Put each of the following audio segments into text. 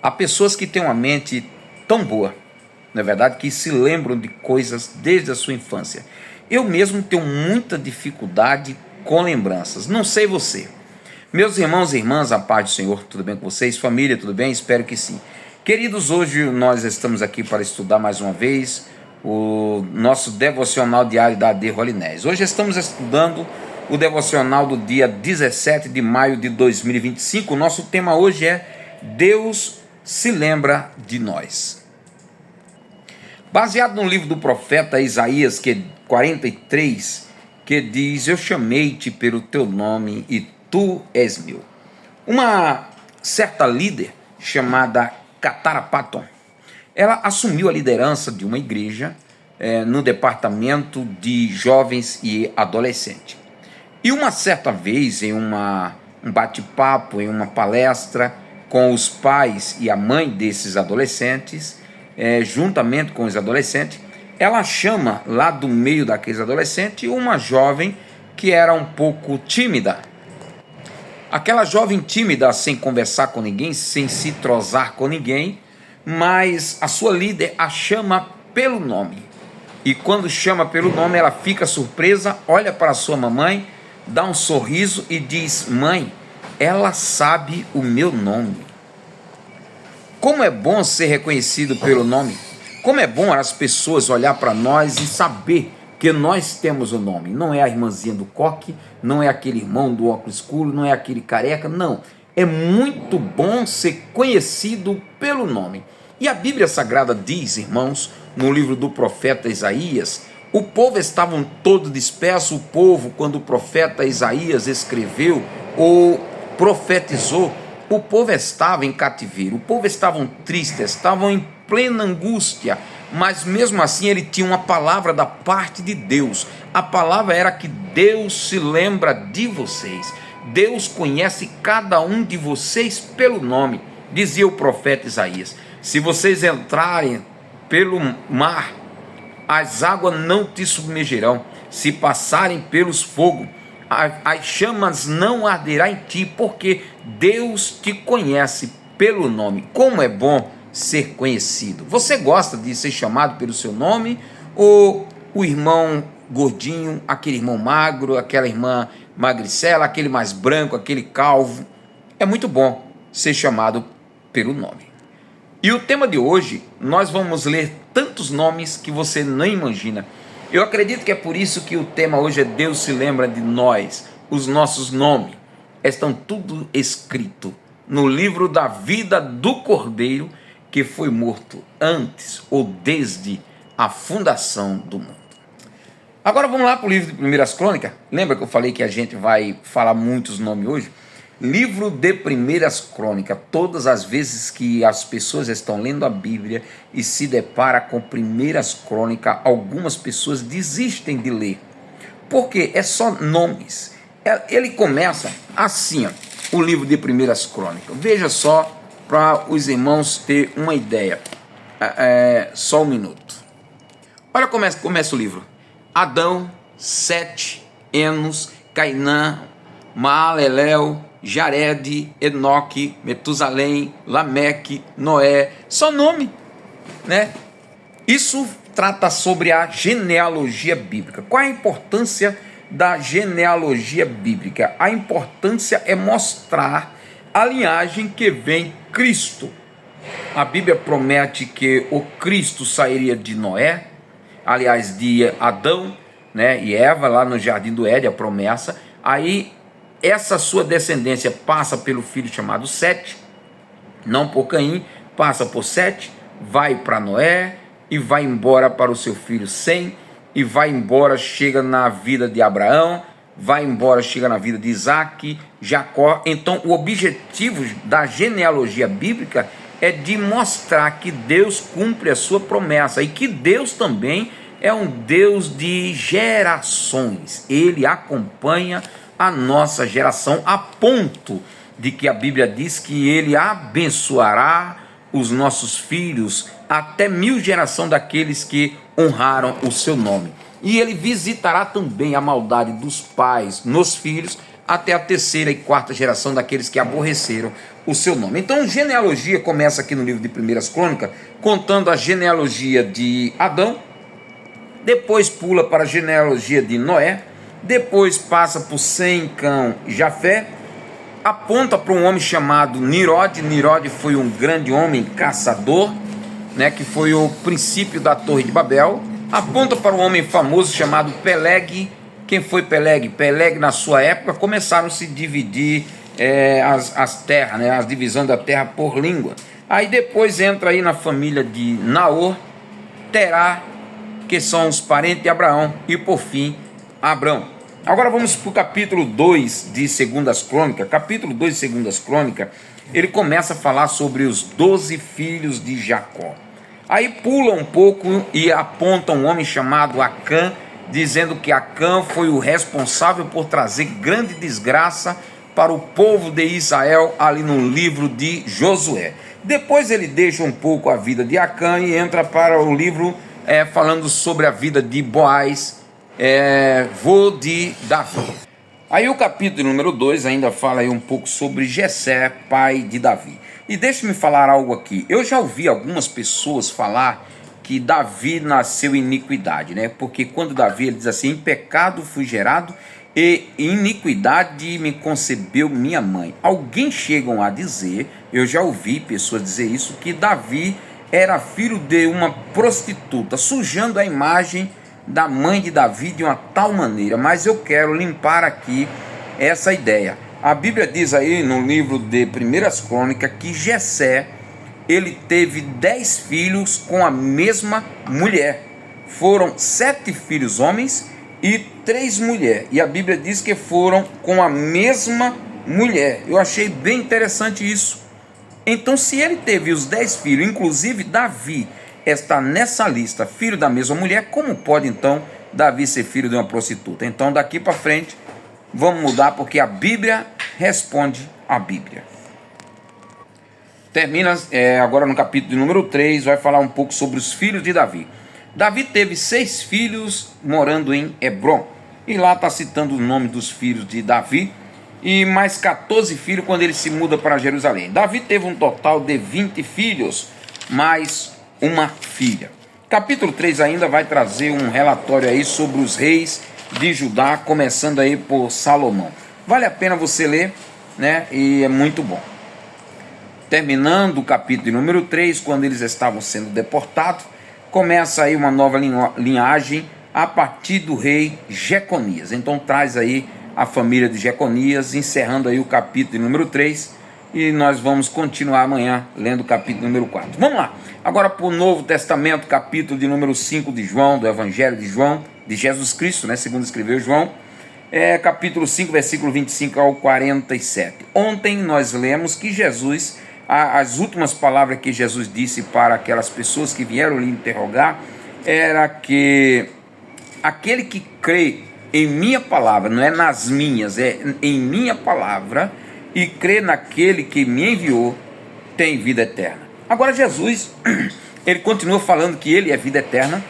Há pessoas que têm uma mente tão boa, não é verdade, que se lembram de coisas desde a sua infância. Eu mesmo tenho muita dificuldade com lembranças, não sei você. Meus irmãos e irmãs, a paz do Senhor, tudo bem com vocês? Família, tudo bem? Espero que sim. Queridos, hoje nós estamos aqui para estudar mais uma vez o nosso devocional diário da AD Holinés. Hoje estamos estudando o devocional do dia 17 de maio de 2025. O nosso tema hoje é Deus se lembra de nós. Baseado no livro do profeta Isaías, que é 43, que diz: Eu chamei-te pelo teu nome e tu és meu. Uma certa líder chamada Katara Patton, ela assumiu a liderança de uma igreja no departamento de jovens e adolescentes. E uma certa vez, em um bate-papo, em uma palestra com os pais e a mãe desses adolescentes, juntamente com os adolescentes, ela chama lá do meio daqueles adolescentes uma jovem que era um pouco tímida. Aquela jovem tímida, sem conversar com ninguém, sem se trozar com ninguém, mas a sua líder a chama pelo nome. E quando chama pelo nome, ela fica surpresa, olha para a sua mamãe, dá um sorriso e diz: Mãe, ela sabe o meu nome. Como é bom ser reconhecido pelo nome. Como é bom as pessoas olhar para nós e saber que nós temos o nome. Não é a irmãzinha do coque, não é aquele irmão do óculos escuro, não é aquele careca, não. É muito bom ser conhecido pelo nome. E a Bíblia Sagrada diz, irmãos, no livro do profeta Isaías, o povo estava todo disperso. O povo, quando o profeta Isaías escreveu ou profetizou, o povo estava em cativeiro, o povo estava triste, estavam em plena angústia, mas mesmo assim ele tinha uma palavra da parte de Deus. A palavra era que Deus se lembra de vocês, Deus conhece cada um de vocês pelo nome. Dizia o profeta Isaías: se vocês entrarem pelo mar, as águas não te submergirão. Se passarem pelos fogos, as chamas não arderão em ti, porque Deus te conhece pelo nome. Como é bom ser conhecido. Você gosta de ser chamado pelo seu nome, ou o irmão gordinho, aquele irmão magro, aquela irmã magricela, aquele mais branco, aquele calvo? É muito bom ser chamado pelo nome. E o tema de hoje, nós vamos ler tantos nomes que você não imagina. Eu acredito que é por isso que o tema hoje é Deus se lembra de nós. Os nossos nomes estão tudo escrito no livro da vida do Cordeiro, que foi morto antes ou desde a fundação do mundo. Agora vamos lá para o livro de 1 Crônicas. Lembra que eu falei que a gente vai falar muitos nomes hoje? Livro de 1 Crônicas. Todas as vezes que as pessoas estão lendo a Bíblia e se deparam com 1 Crônicas, algumas pessoas desistem de ler, porque é só nomes. Ele começa assim, o livro de 1 Crônicas. Veja só, para os irmãos ter uma ideia. Só um minuto. Olha como começa o livro. Adão, Sete, Enos, Cainã, Maalalel, Jared, Enoque, Metusalém, Lameque, Noé. Só nome, né? Isso trata sobre a genealogia bíblica. Qual é a importância da genealogia bíblica? A importância é mostrar a linhagem que vem Cristo. A Bíblia promete que o Cristo sairia de Noé, aliás, de Adão, né, e Eva, lá no Jardim do Éden, a promessa. Aí essa sua descendência passa pelo filho chamado Sete, não por Caim, passa por Sete, vai para Noé e vai embora para o seu filho Sem, e vai embora, chega na vida de Abraão, vai embora, chega na vida de Isaac, Jacó. Então o objetivo da genealogia bíblica é de mostrar que Deus cumpre a sua promessa e que Deus também é um Deus de gerações. Ele acompanha a nossa geração, a ponto de que a Bíblia diz que ele abençoará os nossos filhos até 1000 gerações daqueles que honraram o seu nome. E ele visitará também a maldade dos pais nos filhos, até a terceira e quarta geração daqueles que aborreceram o seu nome. Então, genealogia começa aqui no livro de Primeiras Crônicas, contando a genealogia de Adão, depois pula para a genealogia de Noé, depois passa por Sem, Cão e Jafé, aponta para um homem chamado Nirode. Nirode foi um grande homem caçador, né, que foi o princípio da Torre de Babel. Aponta para um homem famoso chamado Peleg. Quem foi Peleg? Peleg, na sua época, começaram a se dividir as terras, né, as divisões da terra por língua. Aí depois entra aí na família de Naor, Terá, que são os parentes de Abraão, e por fim, Abrão. Agora vamos para o capítulo 2 de Segundas Crônicas. Capítulo 2 de Segundas Crônicas, ele começa a falar sobre os 12 filhos de Jacó. Aí pula um pouco e aponta um homem chamado Acã, dizendo que Acã foi o responsável por trazer grande desgraça para o povo de Israel, ali no livro de Josué. Depois ele deixa um pouco a vida de Acã e entra para o livro falando sobre a vida de Boaz, vô de Davi. Aí o capítulo número 2 ainda fala aí um pouco sobre Jessé, pai de Davi. E deixe-me falar algo aqui. Eu já ouvi algumas pessoas falar que Davi nasceu em iniquidade, né? Porque quando Davi ele diz assim: em pecado fui gerado e em iniquidade me concebeu minha mãe. Alguém chegam a dizer, eu já ouvi pessoas dizer isso, que Davi era filho de uma prostituta, sujando a imagem da mãe de Davi de uma tal maneira. Mas eu quero limpar aqui essa ideia. A Bíblia diz aí no livro de Primeiras Crônicas que Jessé, ele teve 10 filhos com a mesma mulher. Foram 7 filhos homens e 3 mulheres. E a Bíblia diz que foram com a mesma mulher. Eu achei bem interessante isso. Então, se ele teve os 10 filhos, inclusive Davi está nessa lista, filho da mesma mulher, como pode então Davi ser filho de uma prostituta? Então, daqui para frente, vamos mudar, porque a Bíblia responde a Bíblia. Termina agora no capítulo número 3, vai falar um pouco sobre os filhos de Davi. Davi teve 6 filhos morando em Hebrom, e lá está citando o nome dos filhos de Davi, e mais 14 filhos quando ele se muda para Jerusalém. Davi teve um total de 20 filhos, mais uma filha. Capítulo 3 ainda vai trazer um relatório aí sobre os reis de Judá, começando aí por Salomão. Vale a pena você ler, né? E é muito bom. Terminando o capítulo número 3, quando eles estavam sendo deportados, começa aí uma nova linhagem a partir do rei Jeconias. Então traz aí a família de Jeconias, encerrando aí o capítulo número 3, e nós vamos continuar amanhã lendo o capítulo número 4. Vamos lá, agora para o Novo Testamento, capítulo de número 5 de João, do Evangelho de João, de Jesus Cristo, né, segundo escreveu João, capítulo 5, versículo 25 ao 47. Ontem nós lemos que Jesus, as últimas palavras que Jesus disse para aquelas pessoas que vieram lhe interrogar, era que aquele que crê em minha palavra, não é nas minhas, é em minha palavra, e crê naquele que me enviou, tem vida eterna. Agora Jesus, ele continua falando que ele é vida eterna,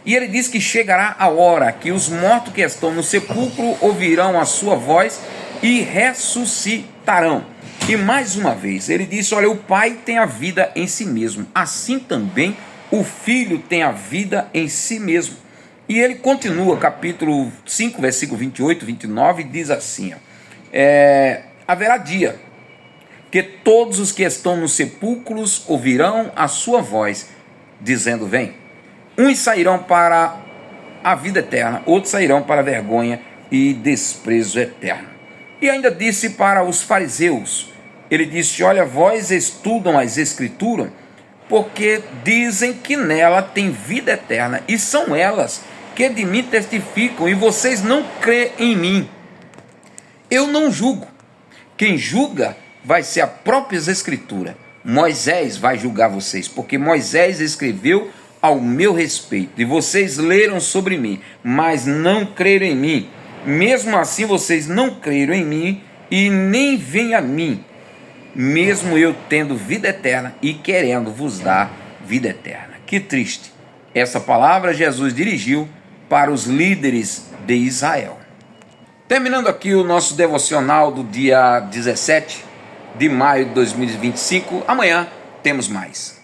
e ele diz que chegará a hora que os mortos que estão no sepulcro ouvirão a sua voz e ressuscitarão. E mais uma vez, ele disse: olha, o Pai tem a vida em si mesmo, assim também o Filho tem a vida em si mesmo. E ele continua, capítulo 5, versículo 28, 29, diz assim: haverá dia que todos os que estão nos sepulcros ouvirão a sua voz, dizendo: vem. Uns sairão para a vida eterna, outros sairão para a vergonha e desprezo eterno. E ainda disse para os fariseus, ele disse: olha, vós estudam as Escrituras, porque dizem que nela tem vida eterna, e são elas que de mim testificam, e vocês não crêem em mim. Eu não julgo. Quem julga vai ser a própria Escritura. Moisés vai julgar vocês, porque Moisés escreveu ao meu respeito, e vocês leram sobre mim, mas não creram em mim. Mesmo assim vocês não creram em mim, e nem vêm a mim, mesmo eu tendo vida eterna e querendo vos dar vida eterna. Que triste. Essa palavra Jesus dirigiu para os líderes de Israel. Terminando aqui o nosso devocional do dia 17 de maio de 2025. Amanhã temos mais.